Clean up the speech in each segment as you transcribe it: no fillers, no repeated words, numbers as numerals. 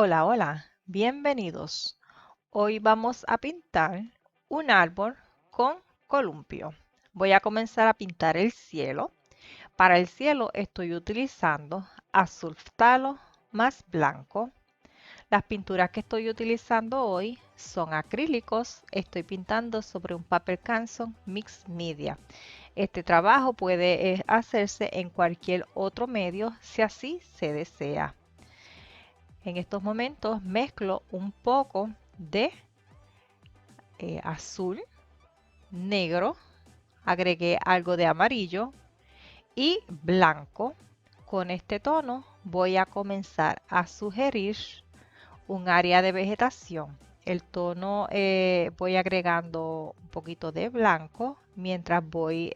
Hola, hola, bienvenidos. Hoy vamos a pintar un árbol con columpio. Voy a comenzar a pintar el cielo. Para el cielo estoy utilizando azul phtalo más blanco. Las pinturas que estoy utilizando hoy son acrílicos. Estoy pintando sobre un papel canson mixed media. Este trabajo puede hacerse en cualquier otro medio si así se desea. En estos momentos mezclo un poco de azul, negro, agregué algo de amarillo y blanco. Con este tono voy a comenzar a sugerir un área de vegetación. El tono voy agregando un poquito de blanco mientras voy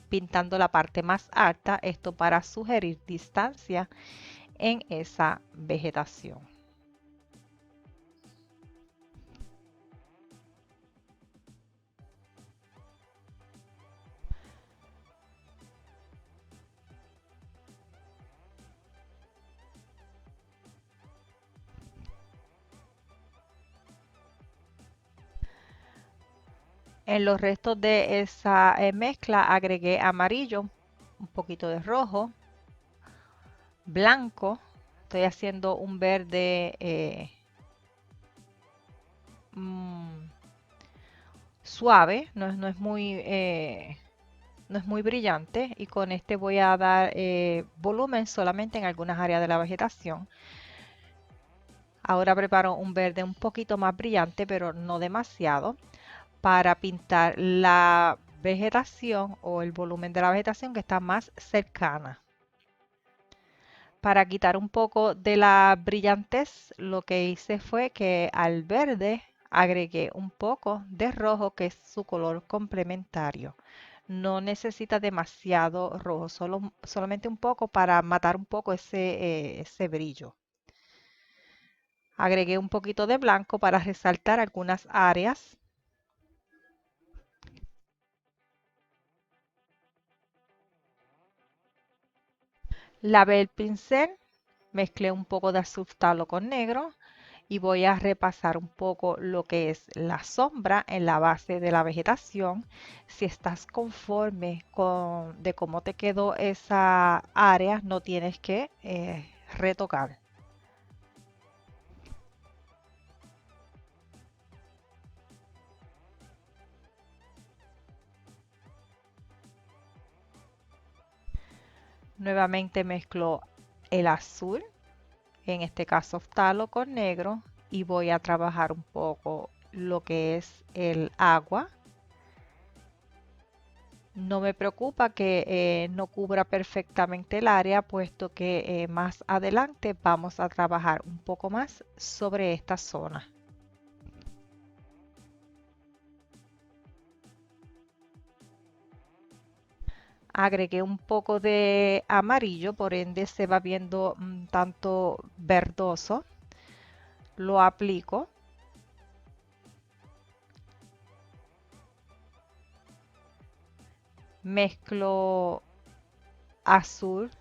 pintando la parte más alta, esto para sugerir distancia en esa vegetación. En los restos de esa mezcla agregué amarillo, un poquito de rojo, blanco. Estoy haciendo un verde mm, suave, no es muy brillante. Y con este voy a dar volumen solamente en algunas áreas de la vegetación. Ahora preparo un verde un poquito más brillante, pero no demasiado, para pintar la vegetación o el volumen de la vegetación que está más cercana. Para quitar un poco de la brillantez, lo que hice fue que al verde agregué un poco de rojo, que es su color complementario. No necesita demasiado rojo, solamente un poco para matar un poco ese brillo. Agregué un poquito de blanco para resaltar algunas áreas. Lavé el pincel, mezclé un poco de azul phtalo con negro y voy a repasar un poco lo que es la sombra en la base de la vegetación. Si estás conforme de cómo te quedó esa área, no tienes que retocar. Nuevamente mezclo el azul, en este caso phtalo con negro, y voy a trabajar un poco lo que es el agua. No me preocupa que no cubra perfectamente el área, puesto que más adelante vamos a trabajar un poco más sobre esta zona. Agregué un poco de amarillo, por ende se va viendo un tanto verdoso. Lo aplico. Mezclo azul,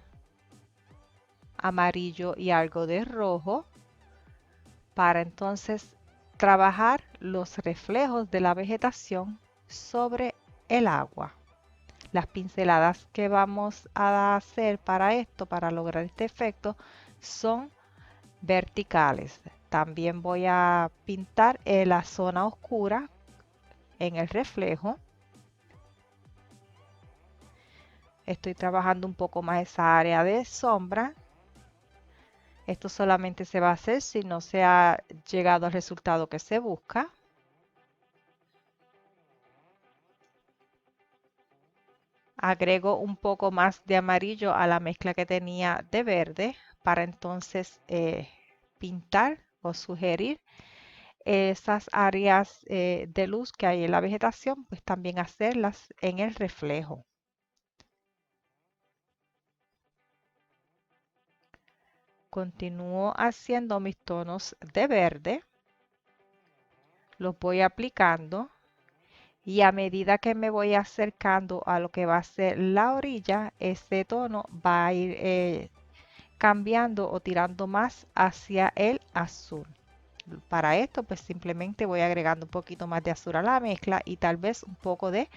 amarillo y algo de rojo para entonces trabajar los reflejos de la vegetación sobre el agua. Las pinceladas que vamos a hacer para esto, para lograr este efecto, son verticales. También voy a pintar en la zona oscura en el reflejo. Estoy trabajando un poco más esa área de sombra. Esto solamente se va a hacer si no se ha llegado al resultado que se busca. Agrego un poco más de amarillo a la mezcla que tenía de verde para entonces pintar o sugerir esas áreas de luz que hay en la vegetación, pues también hacerlas en el reflejo. Continúo haciendo mis tonos de verde, los voy aplicando y a medida que me voy acercando a lo que va a ser la orilla, este tono va a ir cambiando o tirando más hacia el azul. Para esto, pues simplemente voy agregando un poquito más de azul a la mezcla y tal vez un poco de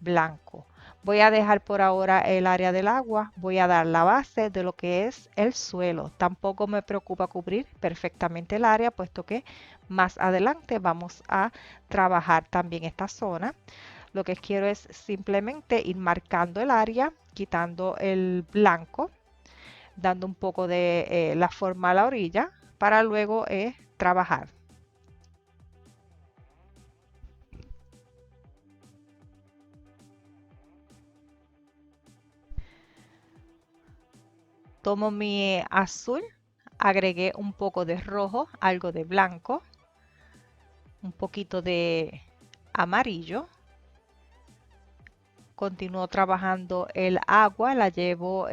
blanco. Voy a dejar por ahora el área del agua, voy a dar la base de lo que es el suelo. Tampoco me preocupa cubrir perfectamente el área, puesto que más adelante vamos a trabajar también esta zona. Lo que quiero es simplemente ir marcando el área, quitando el blanco, dando un poco de la forma a la orilla para luego trabajar. Tomo mi azul, agregué un poco de rojo, algo de blanco, un poquito de amarillo. Continúo trabajando el agua, la llevo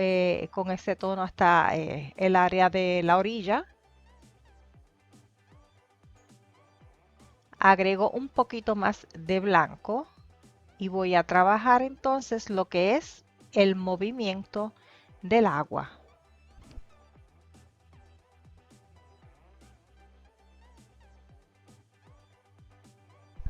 con ese tono hasta el área de la orilla. Agrego un poquito más de blanco y voy a trabajar entonces lo que es el movimiento del agua.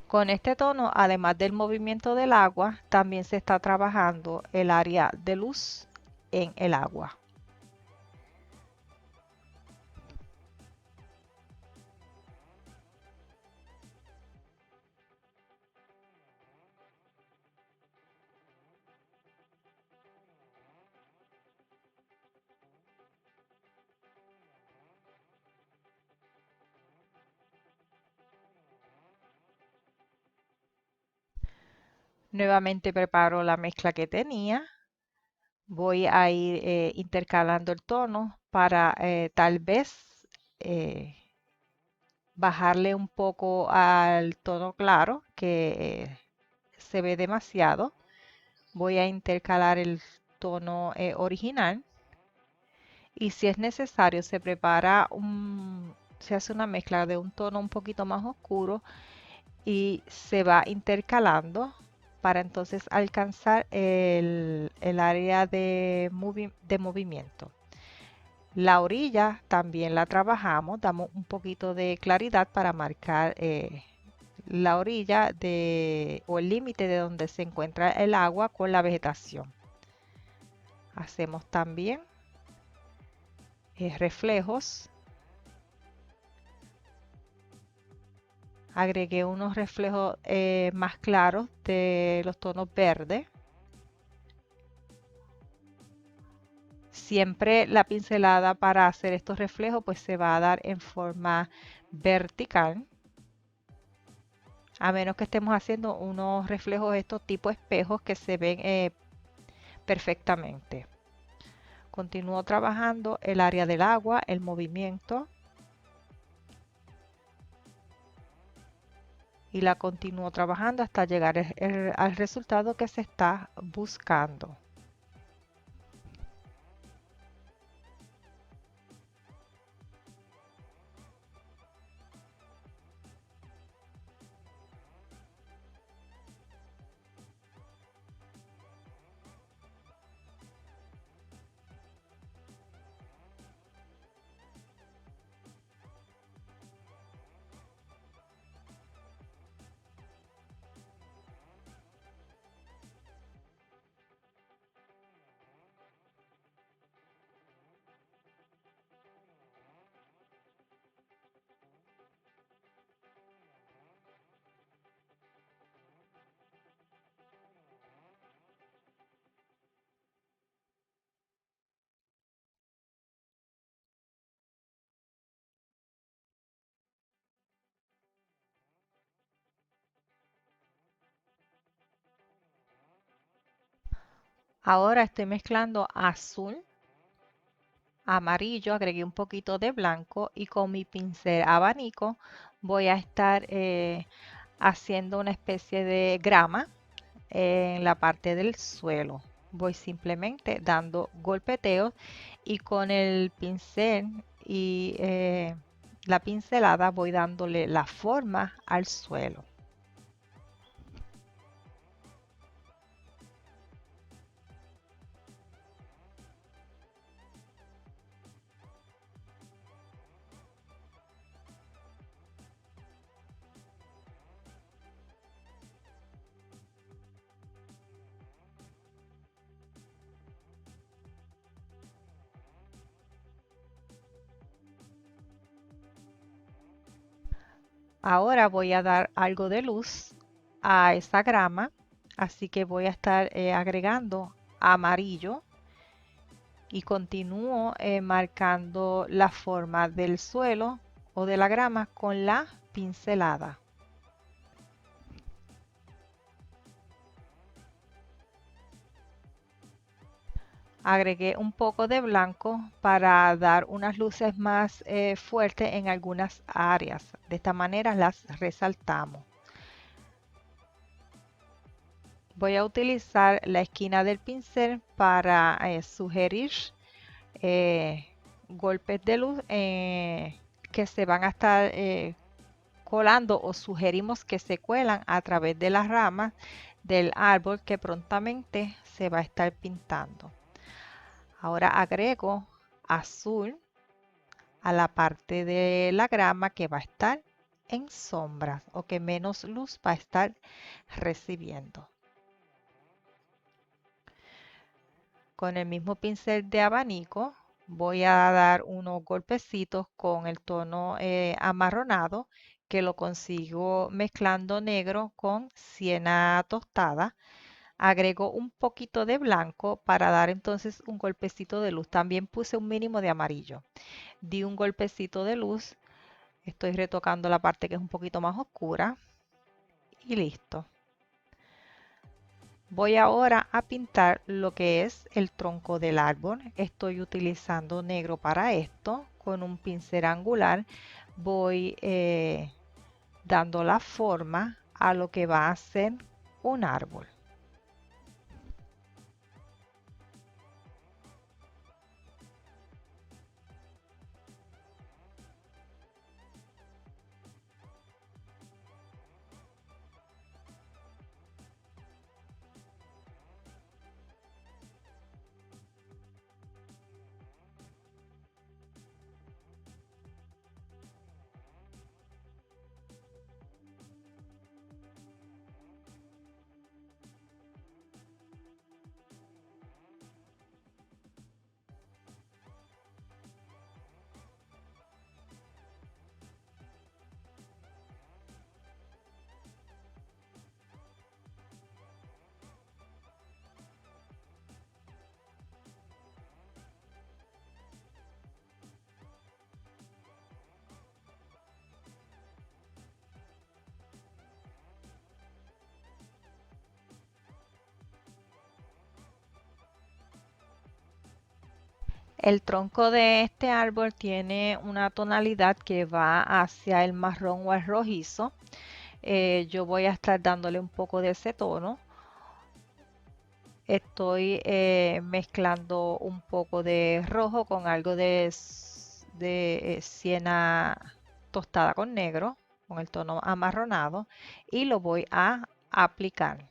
Con este tono, además del movimiento del agua, también se está trabajando el área de luz en el agua. Nuevamente preparo la mezcla que tenía. Voy a ir intercalando el tono para tal vez eh, bajarle un poco al tono claro que se ve demasiado. Voy a intercalar el tono original y si es necesario se hace una mezcla de un tono un poquito más oscuro y se va intercalando para entonces alcanzar el área de movimiento. La orilla también la trabajamos, damos un poquito de claridad para marcar la orilla o el límite de donde se encuentra el agua con la vegetación. Hacemos también reflejos. Agregué unos reflejos más claros de los tonos verdes. Siempre la pincelada para hacer estos reflejos pues se va a dar en forma vertical. A menos que estemos haciendo unos reflejos estos tipo espejos que se ven perfectamente. Continúo trabajando el área del agua, el movimiento. Y la continúo trabajando hasta llegar al resultado que se está buscando. Ahora estoy mezclando azul, amarillo, agregué un poquito de blanco y con mi pincel abanico voy a estar haciendo una especie de grama en la parte del suelo. Voy simplemente dando golpeteos y con el pincel y la pincelada voy dándole la forma al suelo. Ahora voy a dar algo de luz a esa grama, así que voy a estar agregando amarillo y continúo marcando la forma del suelo o de la grama con la pincelada. Agregué un poco de blanco para dar unas luces más fuertes en algunas áreas. De esta manera las resaltamos. Voy a utilizar la esquina del pincel para sugerir eh, golpes de luz que se van a estar colando o sugerimos que se cuelan a través de las ramas del árbol que prontamente se va a estar pintando. Ahora agrego azul a la parte de la grama que va a estar en sombras o que menos luz va a estar recibiendo. Con el mismo pincel de abanico voy a dar unos golpecitos con el tono amarronado que lo consigo mezclando negro con siena tostada. Agrego un poquito de blanco para dar entonces un golpecito de luz. También puse un mínimo de amarillo. Di un golpecito de luz. Estoy retocando la parte que es un poquito más oscura. Y listo. Voy ahora a pintar lo que es el tronco del árbol. Estoy utilizando negro para esto. Con un pincel angular voy dando la forma a lo que va a ser un árbol. El tronco de este árbol tiene una tonalidad que va hacia el marrón o el rojizo. Yo voy a estar dándole un poco de ese tono. Estoy mezclando un poco de rojo con algo de siena tostada con negro, con el tono amarronado, y lo voy a aplicar.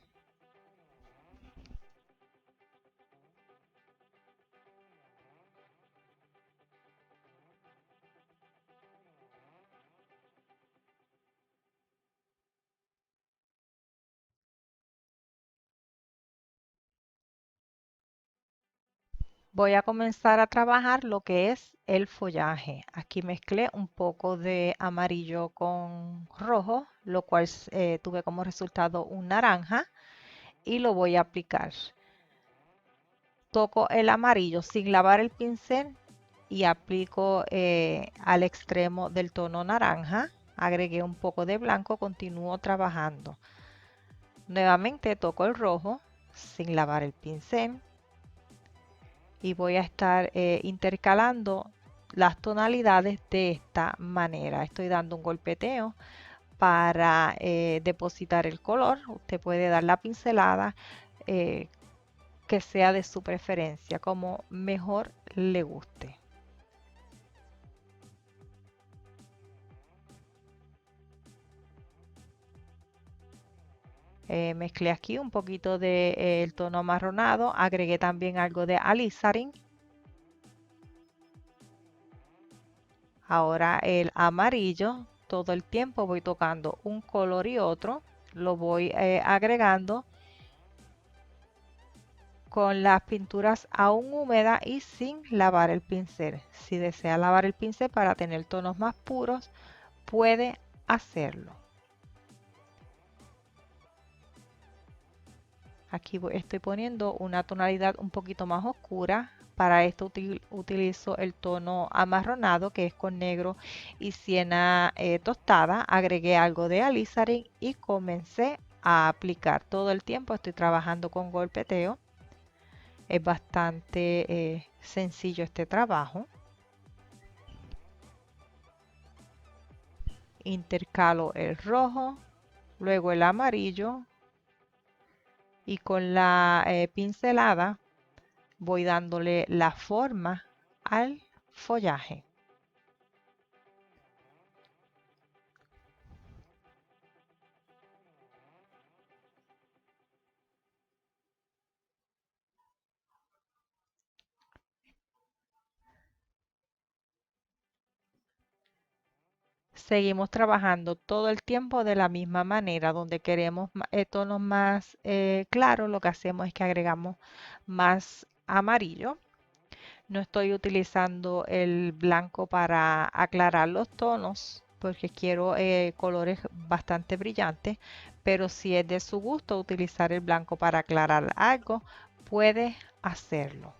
Voy a comenzar a trabajar lo que es el follaje. Aquí mezclé un poco de amarillo con rojo, lo cual tuve como resultado un naranja y lo voy a aplicar. Toco el amarillo sin lavar el pincel y aplico al extremo del tono naranja. Agregué un poco de blanco, continúo trabajando. Nuevamente toco el rojo sin lavar el pincel y voy a estar intercalando las tonalidades de esta manera. Estoy dando un golpeteo para depositar el color. Usted puede dar la pincelada eh, que sea de su preferencia, como mejor le guste. Mezclé aquí un poquito del tono amarronado, agregué también algo de alizarin. Ahora el amarillo, todo el tiempo voy tocando un color y otro, lo voy agregando con las pinturas aún húmedas y sin lavar el pincel. Si desea lavar el pincel para tener tonos más puros, puede hacerlo. Aquí estoy poniendo una tonalidad un poquito más oscura. Para esto utilizo el tono amarronado, que es con negro y siena tostada. Agregué algo de alizarin y comencé a aplicar. Todo el tiempo estoy trabajando con golpeteo. Es bastante sencillo este trabajo. Intercalo el rojo, luego el amarillo y con la pincelada voy dándole la forma al follaje. Seguimos trabajando todo el tiempo de la misma manera, donde queremos tonos más claros, lo que hacemos es que agregamos más amarillo. No estoy utilizando el blanco para aclarar los tonos porque quiero colores bastante brillantes, pero si es de su gusto utilizar el blanco para aclarar algo, puede hacerlo.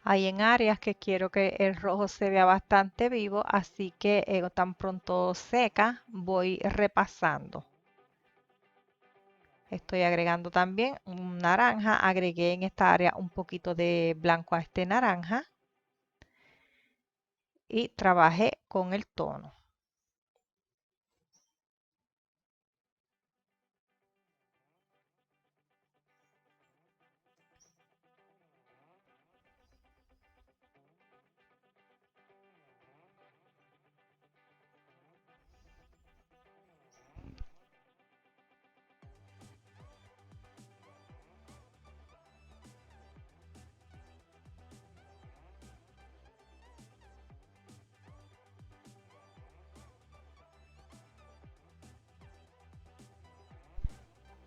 Hay en áreas que quiero que el rojo se vea bastante vivo, así que tan pronto seca voy repasando. Estoy agregando también un naranja, agregué en esta área un poquito de blanco a este naranja y trabajé con el tono.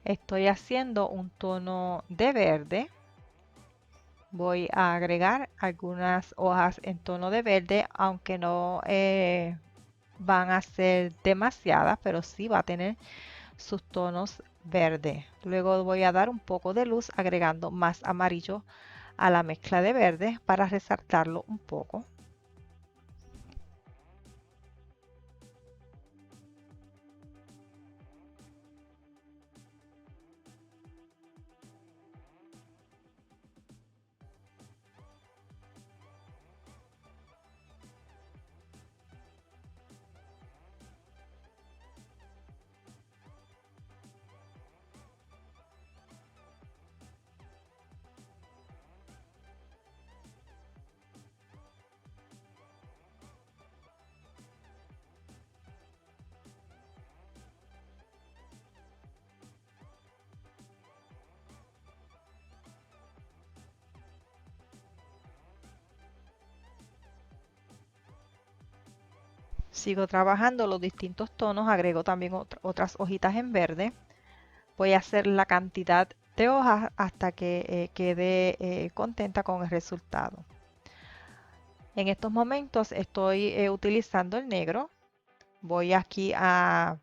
Estoy haciendo un tono de verde. Voy a agregar algunas hojas en tono de verde, aunque no van a ser demasiadas, pero sí va a tener sus tonos verde. Luego voy a dar un poco de luz agregando más amarillo a la mezcla de verde para resaltarlo un poco. Sigo trabajando los distintos tonos, agrego también otras hojitas en verde. Voy a hacer la cantidad de hojas hasta que quede contenta con el resultado. En estos momentos estoy utilizando el negro. Voy aquí a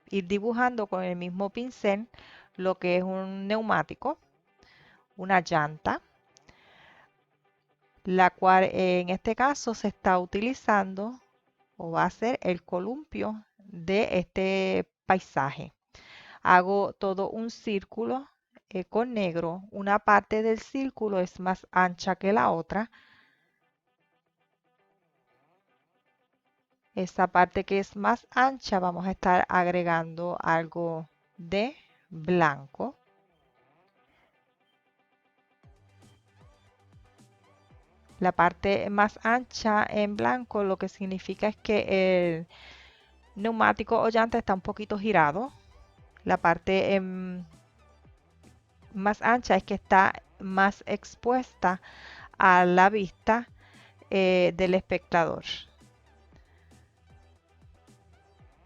ir dibujando con el mismo pincel lo que es un neumático, una llanta, la cual en este caso se está utilizando o va a ser el columpio de este paisaje. Hago todo un círculo con negro. Una parte del círculo es más ancha que la otra. Esa parte que es más ancha vamos a estar agregando algo de blanco. La parte más ancha en blanco lo que significa es que el neumático o llanta está un poquito girado. La parte más ancha es que está más expuesta a la vista del espectador.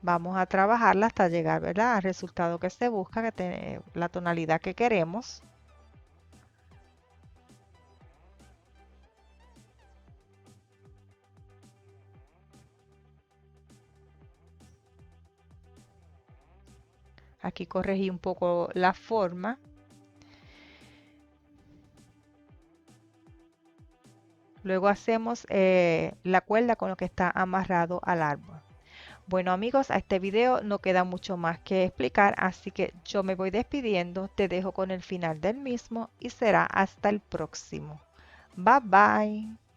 Vamos a trabajarla hasta llegar, ¿verdad?, al resultado que se busca, que tiene la tonalidad que queremos. Aquí corregí un poco la forma. Luego hacemos la cuerda con lo que está amarrado al árbol. Bueno amigos, a este video no queda mucho más que explicar, así que yo me voy despidiendo, te dejo con el final del mismo y será hasta el próximo. Bye bye.